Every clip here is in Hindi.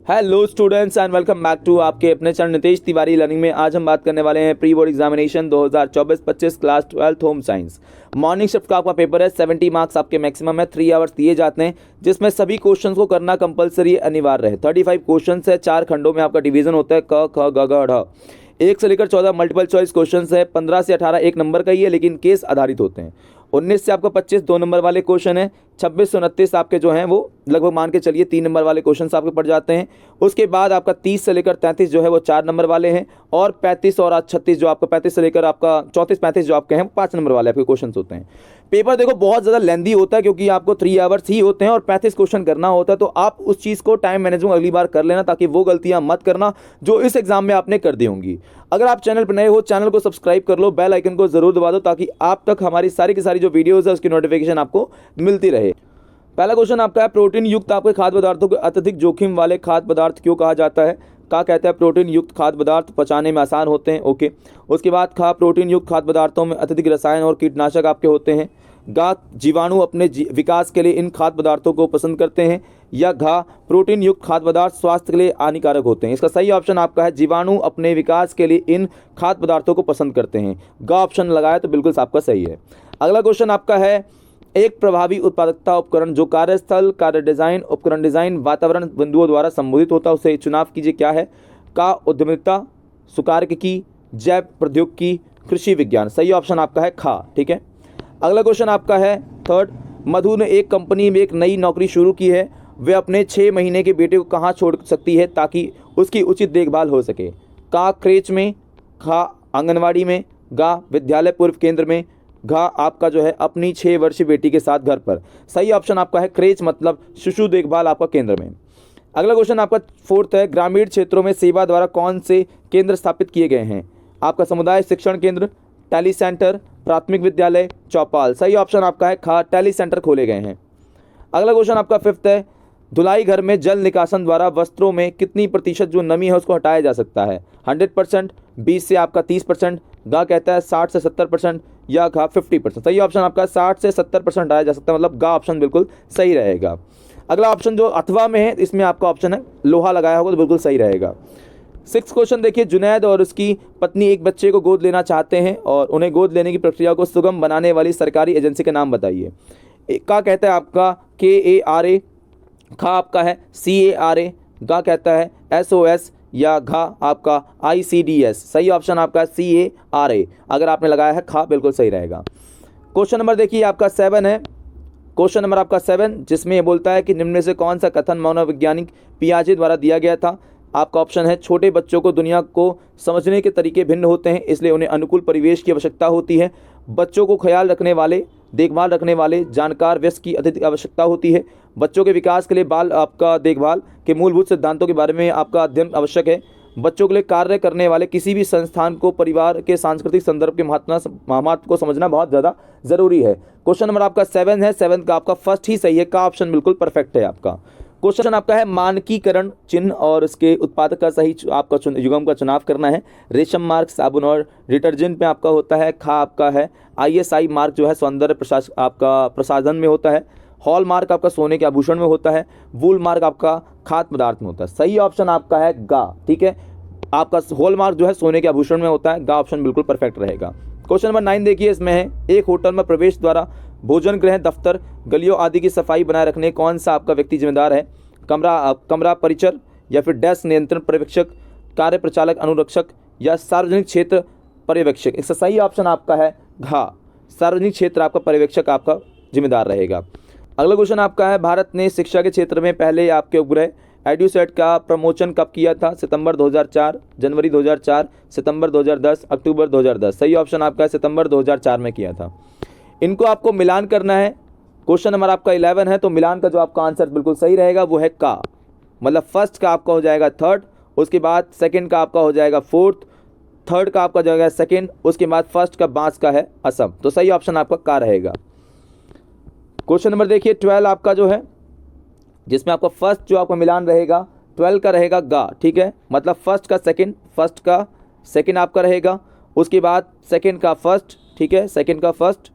Hello students and welcome back to आपके अपने चैनल नितेश तिवारी लर्निंग में। आज हम बात करने वाले हैं pre board examination 2024-25 class 12 home science. Morning shift का आपका पेपर है। 70 मार्क्स आपके मैक्सिमम है। 3 आवर्स दिए जाते हैं जिसमें सभी क्वेश्चन को करना कंपलसरी अनिवार्य है। 35 क्वेश्चन है। 4 खंडों में आपका डिवीजन होता है, क ख ग घ ढ। 1 से लेकर 14 मल्टीपल चॉइस क्वेश्चन है। 15 से 18 1 नंबर का ही है लेकिन केस आधारित होते हैं। 19 से आपका 25 2 नंबर वाले क्वेश्चन है। 26 से 29 आपके जो हैं वो लगभग मान के चलिए 3 नंबर वाले क्वेश्चन आपके पड़ जाते हैं। उसके बाद आपका 30 से लेकर 33 जो है वो 4 नंबर वाले हैं और 35 और 36 जो आपका 35 से लेकर आपका 34-35 जो आपके हैं 5 नंबर वाले आपके क्वेश्चन होते हैं। पेपर देखो बहुत ज़्यादा लेंदी होता है क्योंकि आपको 3 आवर्स ही होते हैं और 35 क्वेश्चन करना होता है, तो आप उस चीज़ को टाइम मैनेजमेंट अगली बार कर लेना ताकि वो गलतियां मत करना जो इस एग्जाम में आपने कर दी होंगी। अगर आप चैनल पर नए हो, चैनल को सब्सक्राइब कर लो, बेल आइकन को जरूर दबा दो ताकि आप तक हमारी सारी की सारी जो वीडियोज़ है उसकी नोटिफिकेशन आपको मिलती रहे। पहला क्वेश्चन आपका है, प्रोटीन युक्त आपके खाद्य पदार्थों को अत्यधिक जोखिम वाले खाद्य पदार्थ क्यों कहा जाता है? का कहता है प्रोटीन युक्त खाद्य पदार्थ पचाने में आसान होते हैं। ओके। उसके बाद खा प्रोटीन युक्त खाद्य पदार्थों में अत्यधिक रसायन और कीटनाशक आपके होते हैं। गा जीवाणु अपने विकास के लिए इन खाद्य पदार्थों को पसंद करते हैं। या घा प्रोटीन युक्त खाद्य पदार्थ स्वास्थ्य के लिए हानिकारक होते हैं। इसका सही ऑप्शन आपका है जीवाणु अपने विकास के लिए इन खाद्य पदार्थों को पसंद करते हैं। गा ऑप्शन लगाया तो बिल्कुल आपका सही है। अगला क्वेश्चन आपका है, एक प्रभावी उत्पादकता उपकरण जो कार्यस्थल, कार्य डिजाइन, उपकरण डिजाइन, वातावरण बिंदुओं द्वारा संबोधित होता है उसे चुनाव कीजिए। क्या है? का उद्यमिता, सुकार्यिकी, जैव प्रौद्योगिकी, कृषि विज्ञान। सही ऑप्शन आपका है खा। ठीक है। अगला क्वेश्चन आपका है थर्ड, मधु ने एक कंपनी में एक नई नौकरी शुरू की है, वे अपने 6 महीने के बेटे को कहाँ छोड़ सकती है ताकि उसकी उचित देखभाल हो सके? का क्रेच में, खा आंगनवाड़ी में, गा विद्यालय पूर्व केंद्र में, घा आपका जो है अपनी 6 वर्षीय बेटी के साथ घर पर। सही ऑप्शन आपका है क्रेच मतलब शिशु देखभाल आपका केंद्र में। अगला क्वेश्चन आपका फोर्थ है, ग्रामीण क्षेत्रों में सेवा द्वारा कौन से केंद्र स्थापित किए गए हैं? आपका समुदाय शिक्षण केंद्र, टेली सेंटर, प्राथमिक विद्यालय, चौपाल। सही ऑप्शन आपका है खा टेली सेंटर खोले गए हैं। अगला क्वेश्चन आपका फिफ्थ है, धुलाई घर में जल निकासन द्वारा वस्त्रों में कितनी प्रतिशत जो नमी है उसको हटाया जा सकता है? 100%, 20 से आपका 30%, गा कहता है 60 से 70% या घा 50%। सही ऑप्शन आपका 60 से 70% हटाया जा सकता है, मतलब गा ऑप्शन बिल्कुल सही रहेगा। अगला ऑप्शन जो अथवा में है इसमें आपका ऑप्शन है लोहा लगाया होगा तो बिल्कुल सही रहेगा। 6th क्वेश्चन देखिए, जुनैद और उसकी पत्नी एक बच्चे को गोद लेना चाहते हैं और उन्हें गोद लेने की प्रक्रिया को सुगम बनाने वाली सरकारी एजेंसी का नाम बताइए। का कहता है आपका KARA, खा आपका है CARA, गा कहता है SOS या घा आपका ICDS। सही ऑप्शन आपका CARA। अगर आपने लगाया है खा बिल्कुल सही रहेगा। क्वेश्चन नंबर देखिए आपका 7 है, क्वेश्चन नंबर आपका 7 जिसमें ये बोलता है कि निम्न में से कौन सा कथन मनोवैज्ञानिक पियाजे द्वारा दिया गया था? आपका ऑप्शन है, छोटे बच्चों को दुनिया को समझने के तरीके भिन्न होते हैं इसलिए उन्हें अनुकूल परिवेश की आवश्यकता होती है। बच्चों को ख्याल रखने वाले, देखभाल रखने वाले, जानकार व्यस्क की अधिक आवश्यकता होती है। बच्चों के विकास के लिए बाल आपका देखभाल के मूलभूत सिद्धांतों के बारे में आपका अध्ययन आवश्यक है। बच्चों के लिए कार्य करने वाले किसी भी संस्थान को परिवार के सांस्कृतिक संदर्भ के महत्व को समझना बहुत ज़्यादा ज़रूरी है। क्वेश्चन नंबर आपका 7 है, 7 का आपका फर्स्ट ही सही है, का ऑप्शन बिल्कुल परफेक्ट है आपका। क्वेश्चन आपका है, मानकीकरण चिन्ह और उसके उत्पादक का सही आपका युग्म का चुनाव करना है। रेशम मार्क साबुन और डिटर्जेंट में आपका होता है। खा आपका है ISI मार्क जो है सौंदर्य आपका प्रसाधन में होता है। हॉल मार्क आपका सोने के आभूषण में होता है। वूल मार्क आपका खाद्य पदार्थ में होता है। सही ऑप्शन आपका है गा। ठीक है, आपका हॉल मार्क जो है सोने के आभूषण में होता है। गा ऑप्शन बिल्कुल परफेक्ट रहेगा। क्वेश्चन नंबर 9 देखिए, इसमें है, एक होटल में प्रवेश द्वारा भोजन गृह, दफ्तर, गलियों आदि की सफाई बनाए रखने कौन सा आपका व्यक्ति जिम्मेदार है? कमरा परिचर या फिर डेस्क नियंत्रण पर्यवेक्षक, कार्य प्रचालक अनुरक्षक या सार्वजनिक क्षेत्र पर्यवेक्षक। इसका सही ऑप्शन आपका है घा, सार्वजनिक क्षेत्र आपका पर्यवेक्षक आपका जिम्मेदार रहेगा। अगला क्वेश्चन आपका है, भारत ने शिक्षा के क्षेत्र में पहले आपके उपग्रह एड्यूसैट का प्रमोशन कब किया था? सितंबर 2004, जनवरी 2004, सितंबर 2010, अक्टूबर 2010। सही ऑप्शन आपका है सितंबर 2004 में किया था। इनको आपको मिलान करना है। क्वेश्चन नंबर आपका 11 है, तो मिलान का जो आपका आंसर बिल्कुल सही रहेगा वो है का, मतलब फर्स्ट का आपका हो जाएगा थर्ड, उसके बाद सेकंड का आपका हो जाएगा फोर्थ, थर्ड का आपका जाएगा सेकंड, उसके बाद फर्स्ट का बांस का है असम। तो सही ऑप्शन आपका का रहेगा। क्वेश्चन नंबर देखिए 12 आपका जो है, जिसमें आपका फर्स्ट जो आपका मिलान रहेगा 12 का रहेगा गा। ठीक है, मतलब फर्स्ट का सेकंड, फर्स्ट का सेकंड आपका रहेगा, उसके बाद सेकंड का फर्स्ट, ठीक है, सेकंड का फर्स्ट,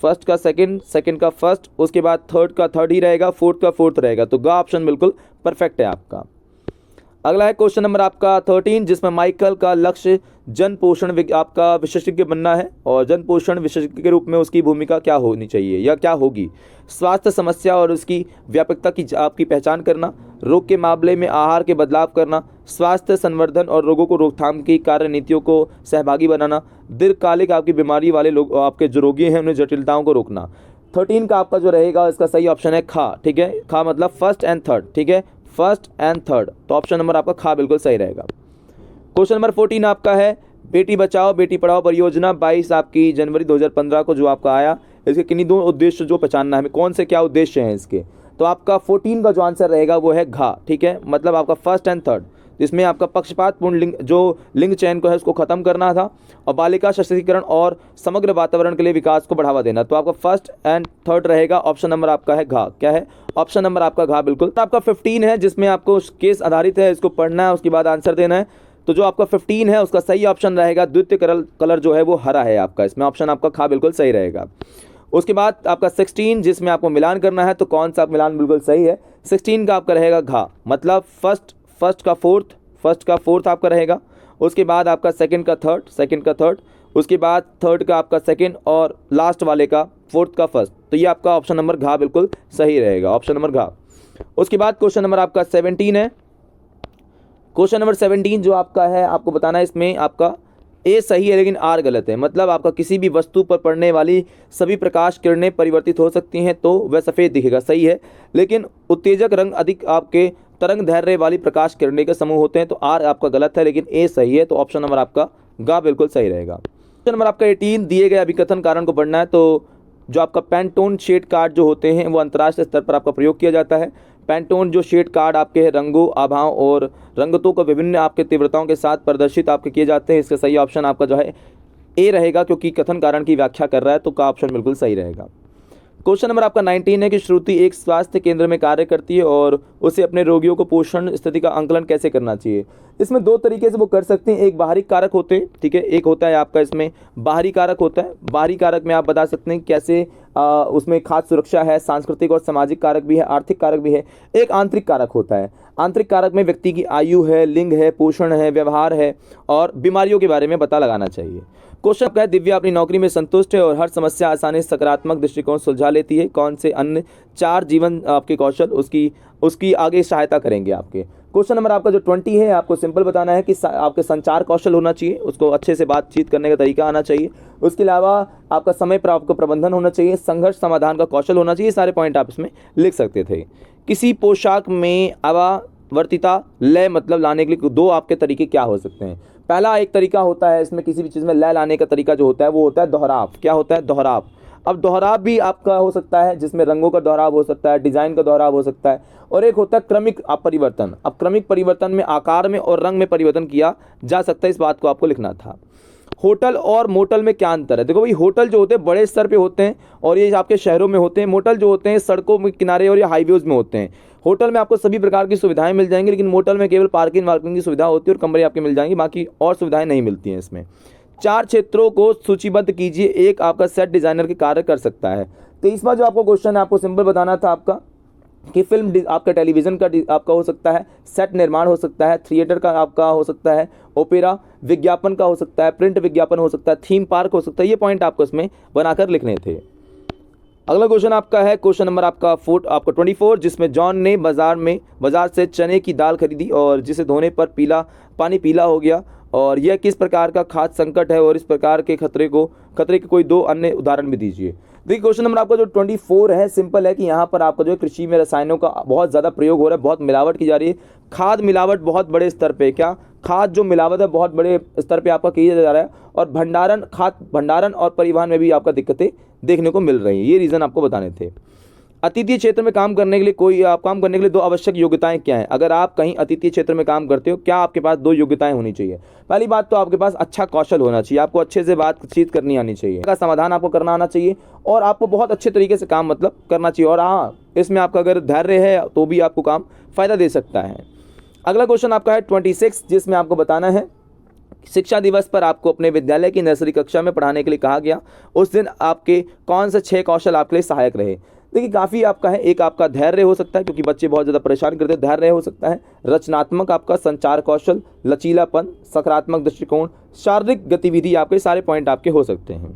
फर्स्ट का सेकंड, सेकंड का फर्स्ट, उसके बाद थर्ड का थर्ड ही रहेगा, फोर्थ का फोर्थ रहेगा। तो गा ऑप्शन बिल्कुल परफेक्ट है आपका। अगला है क्वेश्चन नंबर आपका 13, जिसमें माइकल का लक्ष्य जन पोषण आपका विशेषज्ञ बनना है और जन पोषण विशेषज्ञ के रूप में उसकी भूमिका क्या होनी चाहिए या क्या होगी। स्वास्थ्य समस्या और उसकी व्यापकता की आपकी पहचान करना, रोग के मामले में आहार के बदलाव करना, स्वास्थ्य संवर्धन और रोगों को रोकथाम की कार्य नीतियों को सहभागी बनाना, दीर्घकालिक आपकी बीमारी वाले लोग आपके जो रोगी हैं उन्हें जटिलताओं को रोकना। 13 का आपका जो रहेगा इसका सही ऑप्शन है खा। ठीक है, खा मतलब फर्स्ट एंड थर्ड। ठीक है, फर्स्ट एंड थर्ड, तो ऑप्शन नंबर आपका खा बिल्कुल सही रहेगा। क्वेश्चन नंबर 14 आपका है बेटी बचाओ बेटी पढ़ाओ परियोजना 22 आपकी जनवरी 2015 को जो आपका आया, इसके किन्हीं दो उद्देश्य जो पहचानना है, कौन से क्या उद्देश्य हैं इसके। तो आपका 14 का जो आंसर रहेगा वो है घा। ठीक है, मतलब आपका फर्स्ट एंड थर्ड, जिसमें आपका पक्षपातपूर्ण लिंग चयन को है उसको खत्म करना था और बालिका सशक्तिकरण और समग्र वातावरण के लिए विकास को बढ़ावा देना। तो आपका फर्स्ट एंड थर्ड रहेगा, ऑप्शन नंबर आपका है घा। क्या है, ऑप्शन नंबर आपका घा बिल्कुल। तो आपका 15 है जिसमें आपको केस आधारित है, इसको पढ़ना है उसके बाद आंसर देना है। तो जो आपका 15 है उसका सही ऑप्शन रहेगा द्वितीय कलर जो है वो हरा है आपका, इसमें ऑप्शन आपका खा बिल्कुल सही रहेगा। उसके बाद आपका 16 जिसमें आपको मिलान करना है, तो कौन सा मिलान बिल्कुल सही है। 16 का आपका रहेगा घा, मतलब फर्स्ट का फोर्थ आपका रहेगा। उसके बाद आपका सेकंड का थर्ड, उसके बाद थर्ड का आपका सेकंड और लास्ट वाले का फोर्थ का फर्स्ट। तो ये आपका ऑप्शन नंबर घा बिल्कुल सही रहेगा, ऑप्शन नंबर घा। उसके बाद क्वेश्चन नंबर आपका 17 है। क्वेश्चन नंबर 17 जो आपका है आपको बताना है, इसमें आपका ए सही है लेकिन आर गलत है। मतलब आपका किसी भी वस्तु पर पड़ने वाली सभी प्रकाश किरणें परिवर्तित हो सकती हैं तो वह सफ़ेद दिखेगा, सही है। लेकिन उत्तेजक रंग अधिक आपके तरंग धैर्य वाली प्रकाश किरणें के समूह होते हैं, तो आर आपका गलत है लेकिन ए सही है। तो ऑप्शन नंबर आपका गा बिल्कुल सही रहेगा। क्वेश्चन नंबर आपका 18, दिए गए अभिकथन कारण को पढ़ना है। तो जो आपका पैंटोन शेड कार्ड जो होते हैं वो अंतर्राष्ट्रीय स्तर पर आपका प्रयोग किया जाता है। पैंटोन जो शेड कार्ड आपके हैं रंगों आभाओं और रंगतों को विभिन्न आपके तीव्रताओं के साथ प्रदर्शित आपके किए जाते हैं। इसका सही ऑप्शन आपका जो है ए रहेगा, क्योंकि कथन कारण की व्याख्या कर रहा है, तो का ऑप्शन बिल्कुल सही रहेगा। क्वेश्चन नंबर आपका 19 है कि श्रुति एक स्वास्थ्य केंद्र में कार्य करती है और उसे अपने रोगियों को पोषण स्थिति का आंकलन कैसे करना चाहिए। इसमें दो तरीके से वो कर सकते हैं, एक बाहरी कारक होते हैं, ठीक है, एक होता है आपका इसमें बाहरी कारक होता है। बाहरी कारक में आप बता सकते हैं कैसे उसमें खाद्य सुरक्षा है, सांस्कृतिक और सामाजिक कारक भी है, आर्थिक कारक भी है। एक आंतरिक कारक होता है, आंतरिक कारक में व्यक्ति की आयु है, लिंग है, पोषण है, व्यवहार है और बीमारियों के बारे में पता लगाना चाहिए। क्वेश्चन आपका है दिव्या अपनी नौकरी में संतुष्ट है और हर समस्या आसानी से सकारात्मक दृष्टिकोण सुलझा लेती है, कौन से अन्य 4 जीवन आपके कौशल उसकी आगे सहायता करेंगे आपके। क्वेश्चन नंबर आपका जो 20 है आपको सिंपल बताना है कि आपके संचार कौशल होना चाहिए, उसको अच्छे से बातचीत करने का तरीका आना चाहिए। उसके अलावा आपका समय पर आपको प्रबंधन होना चाहिए, संघर्ष समाधान का कौशल होना चाहिए। सारे पॉइंट आप इसमें लिख सकते थे। किसी पोशाक में अवावर्तिता लय मतलब लाने के लिए 2 आपके तरीके क्या हो सकते हैं। पहला एक तरीका होता है इसमें किसी भी चीज़ में लय लाने का तरीका जो होता है वो होता है दोहराव। क्या होता है? दोहराव। अब दोहराव भी आपका हो सकता है जिसमें रंगों का दोहराव हो सकता है, डिजाइन का दोहराव हो सकता है, और एक होता है क्रमिक परिवर्तन। अब क्रमिक परिवर्तन में आकार में और रंग में परिवर्तन किया जा सकता है, इस बात को आपको लिखना था। होटल और मोटल में क्या अंतर है? देखो भाई, होटल जो होते हैं बड़े स्तर पे होते हैं और ये आपके शहरों में होते हैं। मोटल जो होते हैं सड़कों में किनारे और ये हाईवेज में होते हैं। होटल में आपको सभी प्रकार की सुविधाएं मिल जाएंगी, लेकिन मोटल में केवल पार्किंग वार्किंग की सुविधा होती है और कमरे आपके मिल जाएंगे, बाकी और सुविधाएं नहीं मिलती हैं इसमें। 4 क्षेत्रों को सूचीबद्ध कीजिए, एक आपका सेट डिजाइनर के कार्य कर सकता है। 23वां जो आपको क्वेश्चन है आपको सिंपल बताना था आपका कि फिल्म आपका टेलीविजन का आपका हो सकता है, सेट निर्माण हो सकता है, थिएटर का आपका हो सकता है, ओपेरा विज्ञापन का हो सकता है, प्रिंट विज्ञापन हो सकता है, थीम पार्क हो सकता है। ये पॉइंट आपको इसमें बनाकर लिखने थे। अगला क्वेश्चन आपका है क्वेश्चन नंबर आपका 24, जिसमें जॉन ने बाजार से चने की दाल खरीदी और जिसे धोने पर पानी पीला हो गया, और यह किस प्रकार का खाद्य संकट है और इस प्रकार के खतरे के कोई 2 अन्य उदाहरण भी दीजिए। देखिए क्वेश्चन नंबर आपका जो 24 है सिंपल है कि यहाँ पर आपका जो कृषि में रसायनों का बहुत ज़्यादा प्रयोग हो रहा है, बहुत मिलावट की जा रही है। खाद मिलावट बहुत बड़े स्तर पे, खाद जो मिलावट है बहुत बड़े स्तर पे आपका किया जा रहा है, और भंडारण और परिवहन में भी आपका दिक्कतें देखने को मिल रही हैं। ये रीज़न आपको बताने थे। अतिथि क्षेत्र में काम करने के लिए 2 आवश्यक योग्यताएं क्या हैं? अगर आप कहीं अतिथि क्षेत्र में काम करते हो, क्या आपके पास 2 योग्यताएं होनी चाहिए? पहली बात तो आपके पास अच्छा कौशल होना चाहिए, आपको अच्छे से बातचीत करनी आनी चाहिए, का समाधान आपको करना आना चाहिए, और आपको बहुत अच्छे तरीके से काम करना चाहिए। और हाँ, इसमें आपका अगर धैर्य है तो भी आपको काम फ़ायदा दे सकता है। अगला क्वेश्चन आपका है 26, जिसमें आपको बताना है शिक्षा दिवस पर आपको अपने विद्यालय की नर्सरी कक्षा में पढ़ाने के लिए कहा गया। उस दिन आपके कौन से 6 कौशल आपके लिए सहायक रहे? देखिए काफ़ी आपका है, एक आपका धैर्य हो सकता है क्योंकि बच्चे बहुत ज़्यादा परेशान करते हैं, धैर्य हो सकता है। रचनात्मक आपका संचार कौशल, लचीलापन, सकारात्मक दृष्टिकोण, शारीरिक गतिविधि, आपके सारे पॉइंट आपके हो सकते हैं।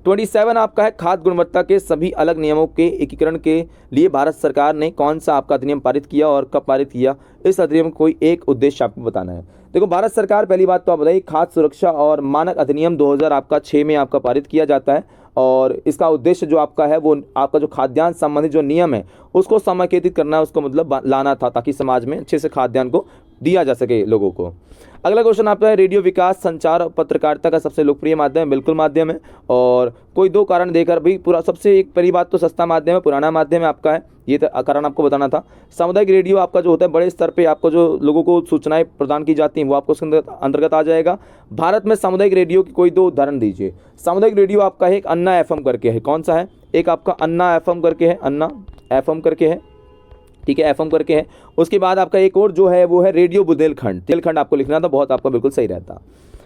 27 आपका है खाद्य गुणवत्ता के सभी अलग नियमों के एकीकरण के लिए भारत सरकार ने कौन सा आपका अधिनियम पारित किया और कब पारित किया। इस अधिनियम कोई एक उद्देश्य आपको बताना है। देखो भारत सरकार, पहली बात तो आप बताइए, खाद्य सुरक्षा और मानक अधिनियम 2006 में आपका पारित किया जाता है और इसका उद्देश्य जो आपका है वो आपका जो खाद्यान्न संबंधित जो नियम है उसको समेकित करना है, उसको मतलब लाना था ताकि समाज में अच्छे से खाद्यान्न को दिया जा सके लोगों को। अगला क्वेश्चन आपका है रेडियो विकास, संचार और पत्रकारिता का सबसे लोकप्रिय माध्यम है। बिल्कुल माध्यम है, और कोई दो कारण देकर भी पूरा सबसे एक पहली बात तो सस्ता माध्यम है, पुराना माध्यम है आपका है, ये कारण आपको बताना था। सामुदायिक रेडियो आपका जो होता है बड़े स्तर पे आपको जो लोगों को सूचनाएं प्रदान की जाती हैं वो आपको उसके अंतर्गत आ जाएगा। भारत में सामुदायिक रेडियो की कोई दो उदाहरण दीजिए। सामुदायिक रेडियो आपका है एक अन्ना FM करके है, कौन सा है, एक आपका अन्ना FM करके है, अन्ना FM करके है, ठीक है, FM करके है। उसके बाद आपका एक और जो है वो है रेडियो बुंदेलखंड, बुंदेलखंड आपको लिखना था, बहुत आपका बिल्कुल सही रहता।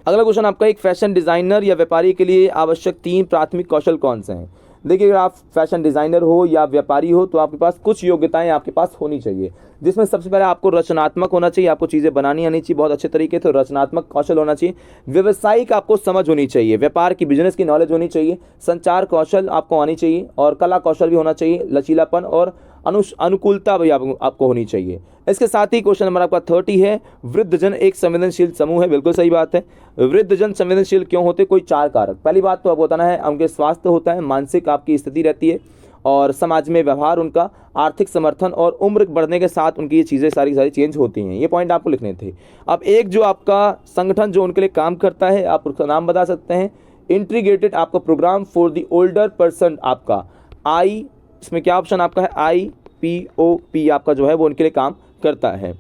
अगला क्वेश्चन आपका, एक फैशन डिज़ाइनर या व्यापारी के लिए आवश्यक 3 प्राथमिक कौशल कौन से हैं। देखिए अगर आप फैशन डिज़ाइनर हो या व्यापारी हो तो आपके पास कुछ योग्यताएं आपके पास होनी चाहिए, जिसमें सबसे पहले आपको रचनात्मक होना चाहिए, आपको चीज़ें बनानी आनी चाहिए बहुत अच्छे तरीके से, तो रचनात्मक कौशल होना चाहिए। व्यवसायिक आपको समझ होनी चाहिए, व्यापार की बिजनेस की नॉलेज होनी चाहिए। संचार कौशल आपको आनी चाहिए और कला कौशल भी होना चाहिए, लचीलापन और अनुकूलता भी आपको होनी चाहिए। इसके साथ ही क्वेश्चन नंबर आपका 30 है, वृद्धजन एक संवेदनशील समूह है। बिल्कुल सही बात है। वृद्धजन संवेदनशील क्यों होते, कोई 4 कारक। पहली बात तो आपको बताना है उनके स्वास्थ्य होता है, मानसिक आपकी स्थिति रहती है और समाज में व्यवहार उनका, आर्थिक समर्थन और उम्र बढ़ने के साथ उनकी ये चीज़ें सारी चेंज होती हैं। ये पॉइंट आपको लिखने थे। अब एक जो आपका संगठन जो उनके लिए काम करता है, आप उसका नाम बता सकते हैं, इंटीग्रेटेड आपका programme for the older person, आपका आई, इसमें क्या ऑप्शन आपका है, IPOP आपका जो है वो उनके लिए काम करता है।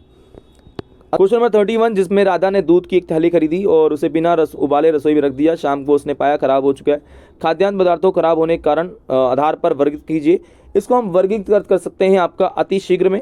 क्वेश्चन नंबर 31, जिसमें राधा ने दूध की एक थैली खरीदी और उसे बिना उबाले रसोई में रख दिया, शाम को उसने पाया खराब हो चुका है। खाद्यान्न पदार्थों खराब होने के कारण आधार पर वर्गीकृत कीजिए। इसको हम वर्गीकृत कर सकते हैं आपका अति शीघ्र में,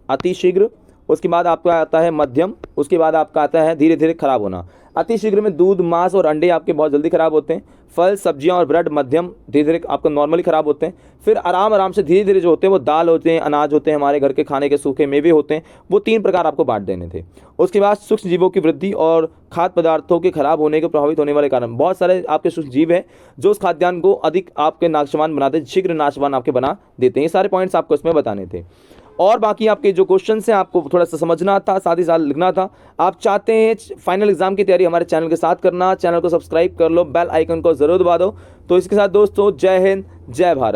अति शीघ्र, उसके बाद आपका आता है मध्यम, उसके बाद आपका आता है धीरे धीरे खराब होना। अति शीघ्र में दूध, मांस और अंडे आपके बहुत जल्दी खराब होते हैं। फल, सब्जियां और ब्रेड मध्यम धीरे धीरे आपको नॉर्मली खराब होते हैं। फिर आराम से धीरे धीरे जो होते हैं वो दाल होते हैं, अनाज होते हैं, हमारे घर के खाने के सूखे मेवे होते हैं, वो 3 प्रकार आपको बांट देने थे। उसके बाद सूक्ष्म जीवों की वृद्धि और खाद्य पदार्थों के खराब होने के प्रभावित होने वाले कारण, बहुत सारे आपके सूक्ष्म जीव हैं जो उस खाद्यान्न को अधिक आपके नाशवान बनाते, शीघ्र नाशवान आपके बना देते हैं। ये सारे पॉइंट्स आपको इसमें बताने थे। और बाकी आपके जो क्वेश्चन हैं आपको थोड़ा सा समझना था, साथ ही साथ लिखना था। आप चाहते हैं फाइनल एग्जाम की तैयारी हमारे चैनल के साथ करना, चैनल को सब्सक्राइब कर लो, बेल आइकन को जरूर दबा दो। तो इसके साथ दोस्तों, जय हिंद, जय भारत।